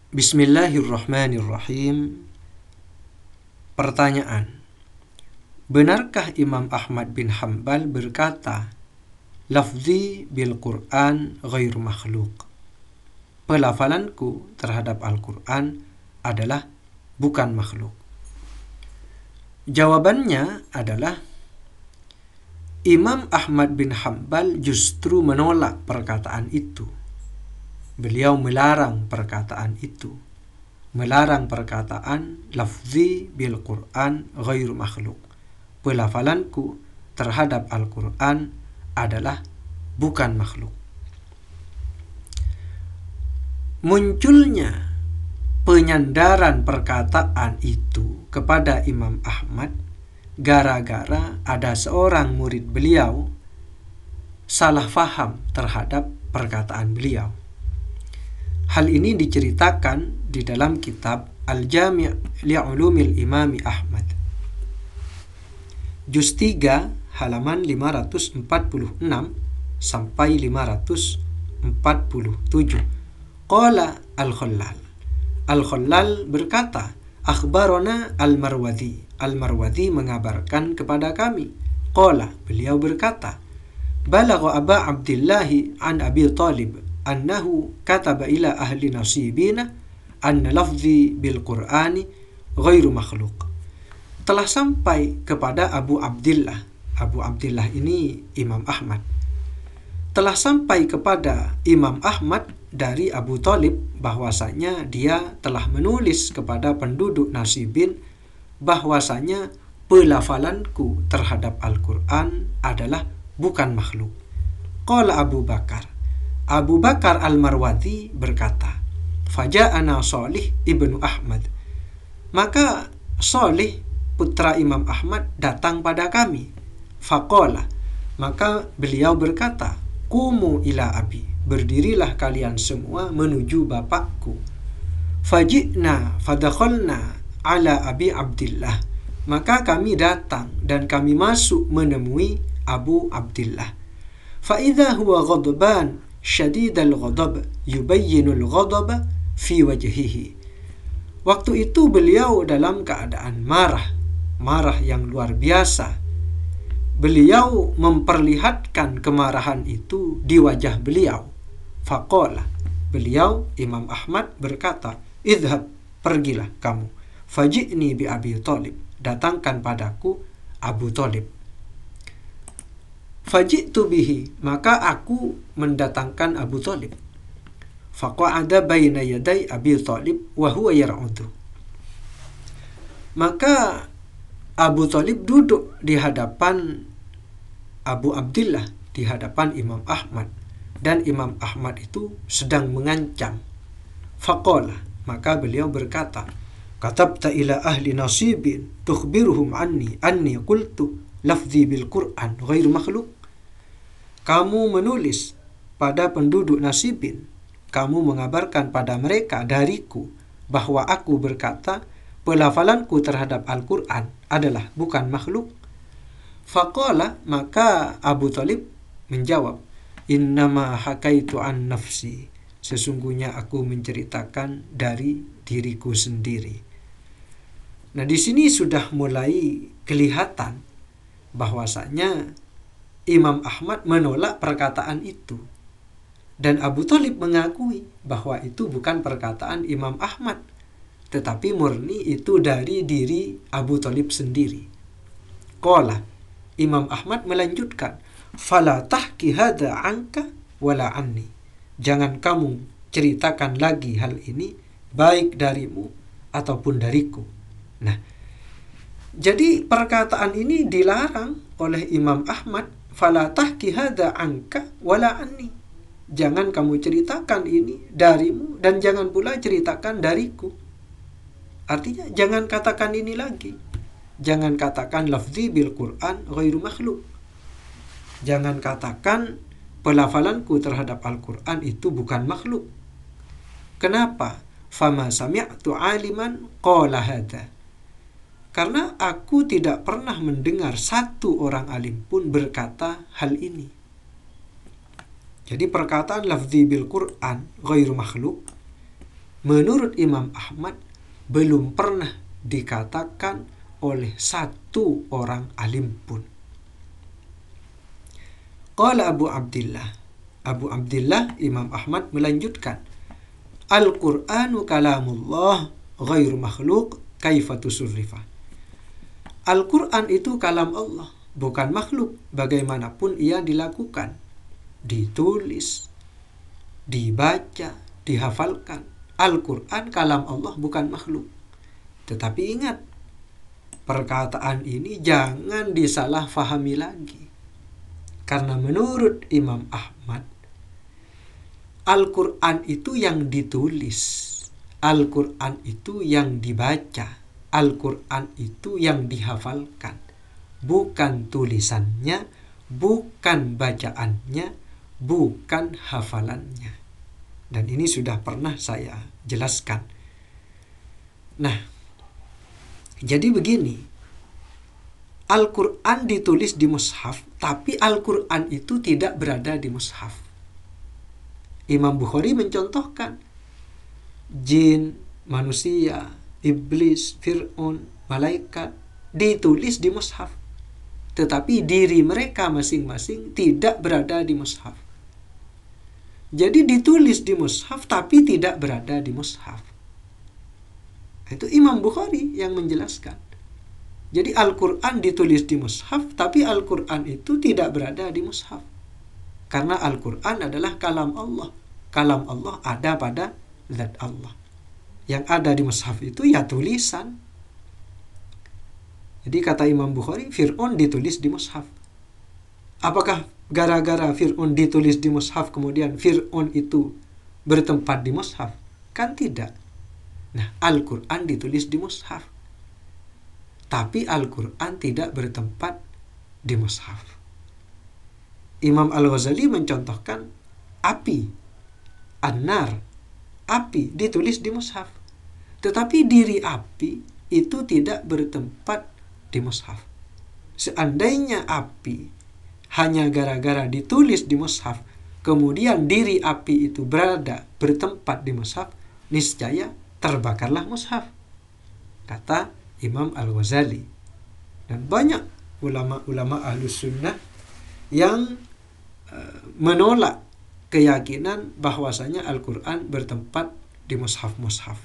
Bismillahirrahmanirrahim. Pertanyaan: benarkah Imam Ahmad bin Hanbal berkata, lafzi bil Quran ghairu makhluk? Pelafalanku terhadap Al-Quran adalah bukan makhluk. Jawabannya adalah Imam Ahmad bin Hanbal justru menolak perkataan itu. Beliau melarang perkataan itu. Melarang perkataan lafzi bil Quran ghairu makhluk. Pelafalanku terhadap Al-Quran adalah bukan makhluk. Munculnya penyandaran perkataan itu kepada Imam Ahmad gara-gara ada seorang murid beliau salah faham terhadap perkataan beliau. Hal ini diceritakan di dalam kitab Al-Jami' li'ulumil Imam Ahmad. Juz 3 halaman 546 sampai 547. Qala Al-Khallal. Al-Khallal berkata, akhbarona Al-Marwadhi. Al-Marwadhi mengabarkan kepada kami. Qala, beliau berkata, balagha Aba Abdillahi an Abi Talib annahu kataba ila ahli nasibina anna lafzi bil Qur'ani ghairu makhluk. Telah sampai kepada Abu Abdillah. Abu Abdillah ini Imam Ahmad. Telah sampai kepada Imam Ahmad dari Abu Talib bahwasanya dia telah menulis kepada penduduk nasibin bahwasanya pelafalanku terhadap Al-Quran adalah bukan makhluk. Qala Abu Bakar. Abu Bakar Al-Marwadhi berkata, Faja'ana Salih ibnu Ahmad. Maka Salih putra Imam Ahmad datang pada kami. Faqala. Maka beliau berkata, Qumu ila abi. Berdirilah kalian semua menuju bapakku. Faji'na fadakhalna ala Abi Abdillah. Maka kami datang dan kami masuk menemui Abu Abdillah. Fa'idha huwa ghadban syadidal ghadab yubayyinul ghadab fi wajhihi. Waktu itu beliau dalam keadaan marah yang luar biasa. Beliau memperlihatkan kemarahan itu di wajah beliau. Faqala, beliau Imam Ahmad berkata, idhab, pergilah kamu. Faji'ni bi Abi Talib, datangkan padaku Abu Talib. Faji'tu bihi, maka aku mendatangkan Abu Talib. Faqa'ada baina yaday Abi Talib wa huwa yar'udu. Maka Abu Talib duduk di hadapan Abu Abdillah, di hadapan Imam Ahmad, dan Imam Ahmad itu sedang mengancam. Faqala, maka beliau berkata, katabta ila ahli nasibin tukhbiruhum anni qultu lafzi bil Qur'an ghairu makhluk. Kamu menulis pada penduduk nasibin, kamu mengabarkan pada mereka dariku bahwa aku berkata pelafalanku terhadap Al-Quran adalah bukan makhluk. Faqala, maka Abu Talib menjawab, innama hakaitu an nafsi, sesungguhnya aku menceritakan dari diriku sendiri. Nah, di sini sudah mulai kelihatan bahwasanya Imam Ahmad menolak perkataan itu. Dan Abu Talib mengakui bahwa itu bukan perkataan Imam Ahmad, tetapi murni itu dari diri Abu Talib sendiri. Qala, Imam Ahmad melanjutkan, fala tahki hadha anka wala anni. Jangan kamu ceritakan lagi hal ini, baik darimu ataupun dariku. Nah, jadi perkataan ini dilarang oleh Imam Ahmad. Fala tahki hadha anka wala anni. Jangan kamu ceritakan ini darimu dan jangan pula ceritakan dariku. Artinya jangan katakan ini lagi. Jangan katakan lafzi bil Quran ghairu makhluk. Jangan katakan pelafalanku terhadap Al-Quran itu bukan makhluk. Kenapa? Fama sami'tu aliman qala hadha. Karena aku tidak pernah mendengar satu orang alim pun berkata hal ini. Jadi perkataan lafzi bil Quran ghairu makhluk menurut Imam Ahmad belum pernah dikatakan oleh satu orang alim pun. Qala Abu Abdillah Imam Ahmad melanjutkan, Al-Qur'anu kalamullah ghairu makhluk kaifa tusurrifa. Al-Qur'an itu kalam Allah, bukan makhluk, bagaimanapun ia dilakukan, ditulis, dibaca, dihafalkan. Al-Qur'an kalam Allah, bukan makhluk. Tetapi ingat, perkataan ini jangan disalahfahami lagi. Karena menurut Imam Ahmad, Al-Quran itu yang ditulis, Al-Quran itu yang dibaca, Al-Quran itu yang dihafalkan. Bukan tulisannya, bukan bacaannya, bukan hafalannya. Dan ini sudah pernah saya jelaskan. Nah, jadi begini, Al-Quran ditulis di mushaf, tapi Al-Quran itu tidak berada di mushaf. Imam Bukhari mencontohkan jin, manusia, iblis, Fir'aun, malaikat ditulis di mushaf, tetapi diri mereka masing-masing tidak berada di mushaf. Jadi ditulis di mushaf tapi tidak berada di mushaf. Itu Imam Bukhari yang menjelaskan. Jadi Al-Quran ditulis di mushaf, tapi Al-Quran itu tidak berada di mushaf. Karena Al-Quran adalah kalam Allah. Kalam Allah ada pada zat Allah. Yang ada di mushaf itu ya tulisan. Jadi kata Imam Bukhari, Fir'aun ditulis di mushaf. Apakah gara-gara Fir'aun ditulis di mushaf kemudian Fir'aun itu bertempat di mushaf? Kan tidak. Nah, Al-Quran ditulis di mushaf, tapi Al-Quran tidak bertempat di mushaf. Imam Al-Ghazali mencontohkan api, an-nar, api ditulis di mushaf, tetapi diri api itu tidak bertempat di mushaf. Seandainya api hanya gara-gara ditulis di mushaf, kemudian diri api itu bertempat di mushaf, niscaya terbakarlah mushaf, kata Imam Al-Ghazali. Dan banyak ulama-ulama Ahlus Sunnah yang menolak keyakinan bahwasanya Al-Quran bertempat di mushaf-mushaf.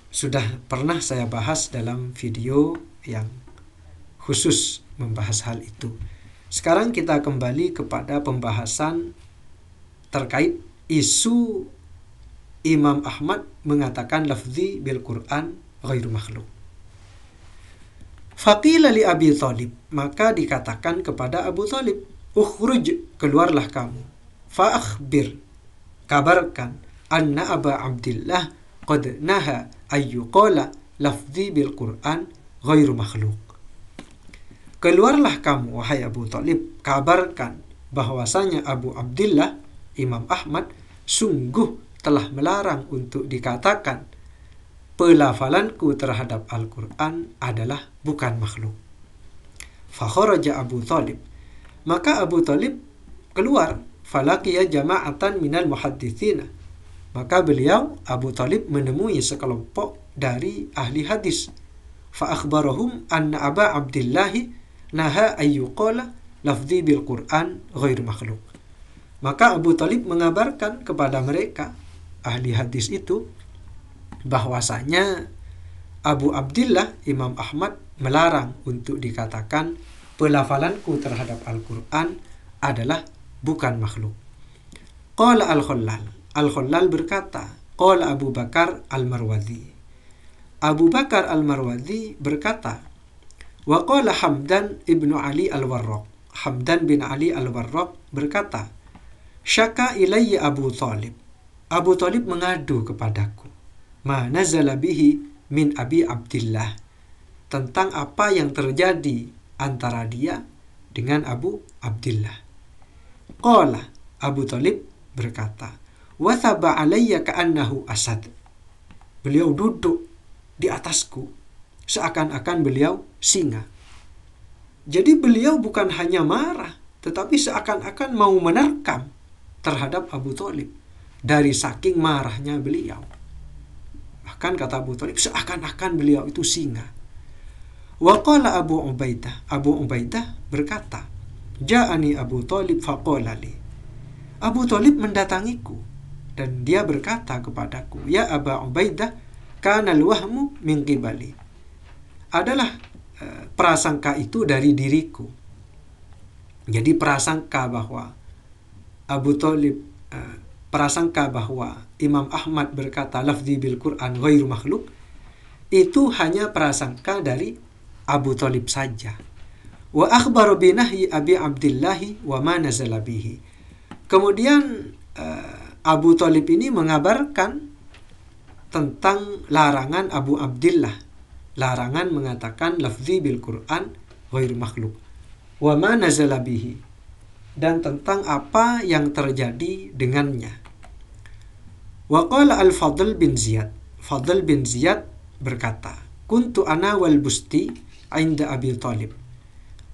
Sudah pernah saya bahas dalam video yang khusus membahas hal itu. Sekarang kita kembali kepada pembahasan terkait isu Imam Ahmad mengatakan lafzi bil Quran ghairu makhluk. Faqila li Abi Thalib, maka dikatakan kepada Abu Thalib, ukhruj, keluarlah kamu, fa akhbir, kabarkan, anna Aba Abdillah qad naha ayyuqala lafzi bil Quran ghairu makhluk. Keluarlah kamu, wahai Abu Thalib, kabarkan bahwasanya Abu Abdillah Imam Ahmad sungguh telah melarang untuk dikatakan pelafalanku terhadap Al-Quran adalah bukan makhluk. Fakharaja Abu Thalib, maka Abu Thalib keluar, falaqiya jama'atan minal muhadditsina, maka beliau Abu Thalib menemui sekelompok dari ahli hadis. Fa akhbarahum anna Aba Abdillah naha ayyuqala lafzi bil Quran ghairu makhluk. Maka Abu Thalib mengabarkan kepada mereka ahli hadis itu bahwasanya Abu Abdillah Imam Ahmad melarang untuk dikatakan pelafalanku terhadap Al-Quran adalah bukan makhluk. Qala Al-Khallal berkata, qala Abu Bakar Al-Marwazi. Abu Bakar Al-Marwazi berkata, wa qala Hamdan ibnu Ali Al-Warraq. Hamdan bin Ali Al-Warraq berkata, syaka ilayya Abu Thalib. Abu Thalib mengadu kepadaku, ma nazala bihi min Abi Abdillah, tentang apa yang terjadi antara dia dengan Abu Abdillah. Qala, Abu Thalib berkata, wa thaba alayya ka'annahu asad. Beliau duduk di atasku seakan-akan beliau singa. Jadi beliau bukan hanya marah, tetapi seakan-akan mau menerkam terhadap Abu Thalib. dari saking marahnya beliau. Bahkan kata Abu Thalib, seakan-akan beliau itu singa. Wa qala Abu Ubaidah berkata, ja'ani Abu Thalib faqala li. Abu Thalib mendatangiku dan dia berkata kepadaku, ya Aba Ubaidah, kana al-wahmu min qibali. Adalah prasangka itu dari diriku. Jadi prasangka bahwa Abu Thalib prasangka bahwa Imam Ahmad berkata lafzi bil Quran ghairu makhluk, itu hanya prasangka dari Abu Thalib saja. Wa akhbaru binahyi Abi Abdillahi wa ma nazala bihi. Kemudian Abu Thalib ini mengabarkan tentang larangan Abu Abdillah, larangan mengatakan lafzi bil Quran ghairu makhluk, wa ma nazala bihi, dan tentang apa yang terjadi dengannya. Wa qala al-Fadl bin Ziyad. Fadl bin Ziyad berkata, kuntu ana wal Busti inda Abi Thalib.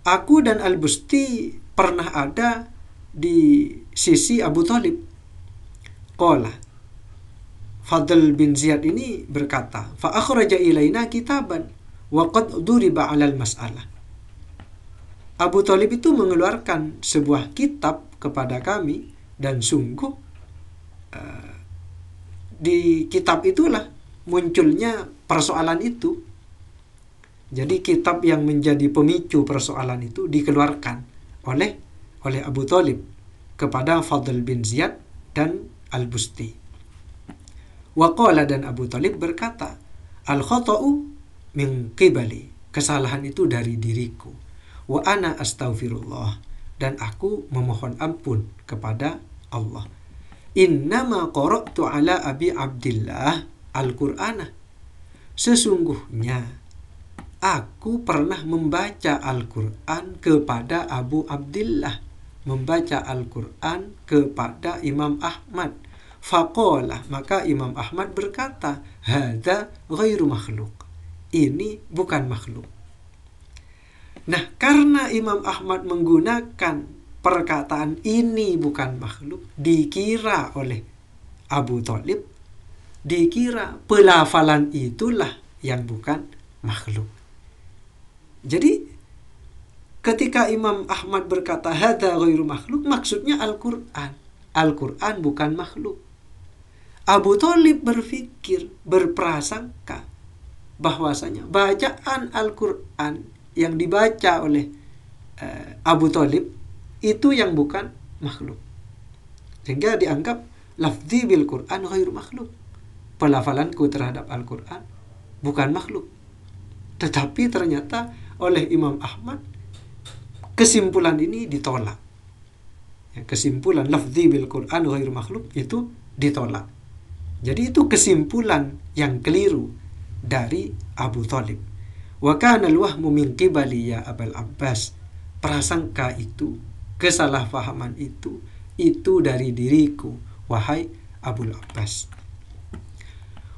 Aku dan Al-Busti pernah ada di sisi Abu Thalib. Qala, Fadl bin Ziyad ini berkata, fa akhraja ilaina kitaban wa qad duriba 'alal mas'alah. Abu Thalib itu mengeluarkan sebuah kitab kepada kami, dan sungguh di kitab itulah munculnya persoalan itu. Jadi kitab yang menjadi pemicu persoalan itu dikeluarkan oleh Abu Thalib kepada Fadl bin Ziyad dan Al-Busti. Wa qala, dan Abu Thalib berkata, al-khata'u min qibali, kesalahan itu dari diriku. Wa ana astaghfirullah, dan aku memohon ampun kepada Allah. Innama qara'tu ala Abi Abdillah al-Qur'ana. Sesungguhnya aku pernah membaca Al-Qur'an kepada Abu Abdillah, membaca Al-Qur'an kepada Imam Ahmad. Faqala, maka Imam Ahmad berkata, hadza ghairu makhluk, ini bukan makhluk. Nah, karena Imam Ahmad menggunakan perkataan ini bukan makhluk, dikira oleh Abu Thalib, dikira pelafalan itulah yang bukan makhluk. Jadi ketika Imam Ahmad berkata hadza ghairu makhluk, maksudnya Al-Qur'an. Al-Qur'an bukan makhluk. Abu Thalib berpikir, berprasangka bahwasanya bacaan Al-Qur'an yang dibaca oleh Abu Thalib itu yang bukan makhluk, sehingga dianggap lafzi bil Quran ghairu makhluk, pelafalanku terhadap Al-Quran bukan makhluk. Tetapi ternyata oleh Imam Ahmad kesimpulan ini ditolak. Kesimpulan lafzi bil Quran ghairu makhluk itu ditolak. Jadi itu kesimpulan yang keliru dari Abu Thalib. Wa kana al-wahmu min qibali ya Abul Abbas. Prasangka itu, kesalahpahaman itu dari diriku, wahai Abul Abbas.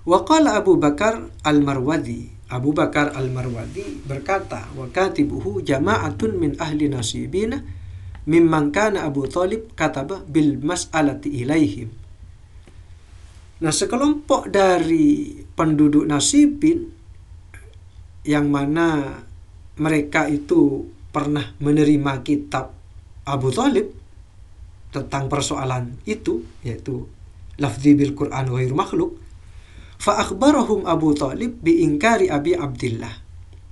Wa qala Abu Bakar al-Marwazi. Abu Bakar al-Marwazi berkata, wa katibuhu jama'atun min ahli nasibina mimman kana Abu Thalib kataba bil mas'alati ilaihim. Nah, sekelompok dari penduduk nasibin yang mana mereka itu pernah menerima kitab Abu Thalib tentang persoalan itu, yaitu lafzi bil Quran ghairu makhluk, fa akhbarahum Abu Thalib bi ingkari Abi Abdillah.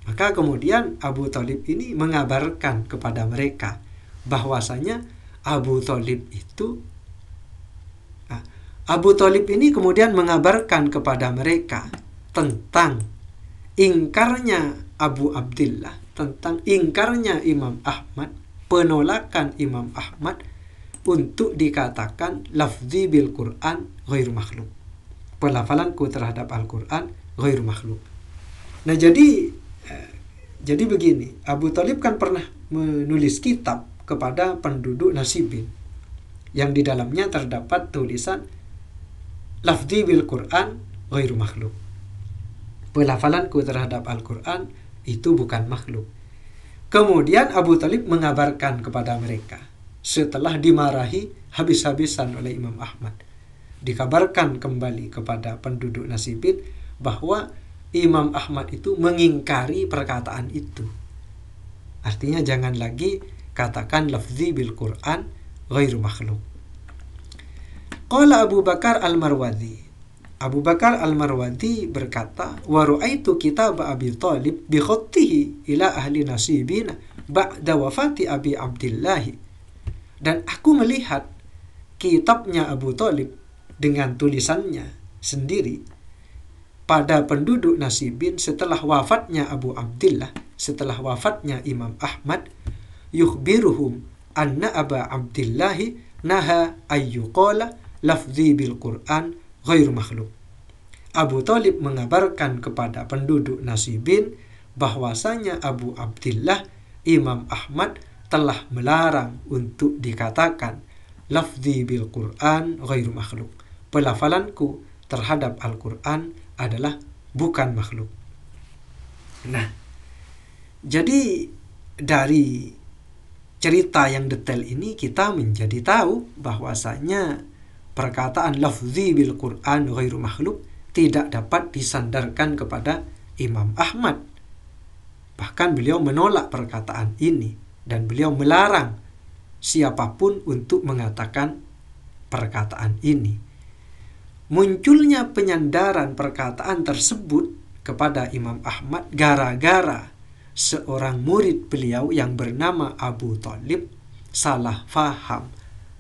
Maka kemudian Abu Thalib ini mengabarkan kepada mereka bahwasanya Abu Thalib ini kemudian mengabarkan kepada mereka tentang ingkarnya Abu Abdillah, tentang ingkarnya Imam Ahmad, penolakan Imam Ahmad untuk dikatakan lafzi bil Quran ghairu makhluk, pelafalanku terhadap Al-Quran ghairu makhluk. Nah, jadi begini, Abu Thalib kan pernah menulis kitab kepada penduduk nasibin yang di dalamnya terdapat tulisan lafzi bil Quran ghairu makhluk, pelafalanku terhadap Al-Quran itu bukan makhluk. Kemudian Abu Thalib mengabarkan kepada mereka setelah dimarahi habis-habisan oleh Imam Ahmad, dikabarkan kembali kepada penduduk Nasibin bahwa Imam Ahmad itu mengingkari perkataan itu. Artinya jangan lagi katakan lafzi bil Quran ghairu makhluk. Qala Abu Bakar Al-Marwazi. Abu Bakar Al-Marwazi berkata, wa ru'aitu kitab Abi Thalib bi khattihi ila ahli Nasibin ba'da wafati Abi Abdillah. Dan aku melihat kitabnya Abu Thalib dengan tulisannya sendiri pada penduduk Nasibin setelah wafatnya Abu Abdillah, setelah wafatnya Imam Ahmad, yukhbiruhum anna Aba Abdillah naha ayyuqala lafzi bil Quran ghairu makhluk. Abu Thalib mengabarkan kepada penduduk Nasibin bahwasanya Abu Abdillah Imam Ahmad telah melarang untuk dikatakan lafzi bil Quran ghairu makhluk. Pelafalanku terhadap Al-Quran adalah bukan makhluk. Nah, jadi dari cerita yang detail ini kita menjadi tahu bahwasanya perkataan lafzi bil Quran ghairu makhluk tidak dapat disandarkan kepada Imam Ahmad. Bahkan beliau menolak perkataan ini dan beliau melarang siapapun untuk mengatakan perkataan ini. Munculnya penyandaran perkataan tersebut kepada Imam Ahmad gara-gara seorang murid beliau yang bernama Abu Thalib salah faham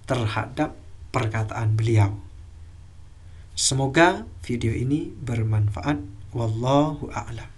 terhadap perkataan beliau. Semoga video ini bermanfaat. Wallahu a'lam.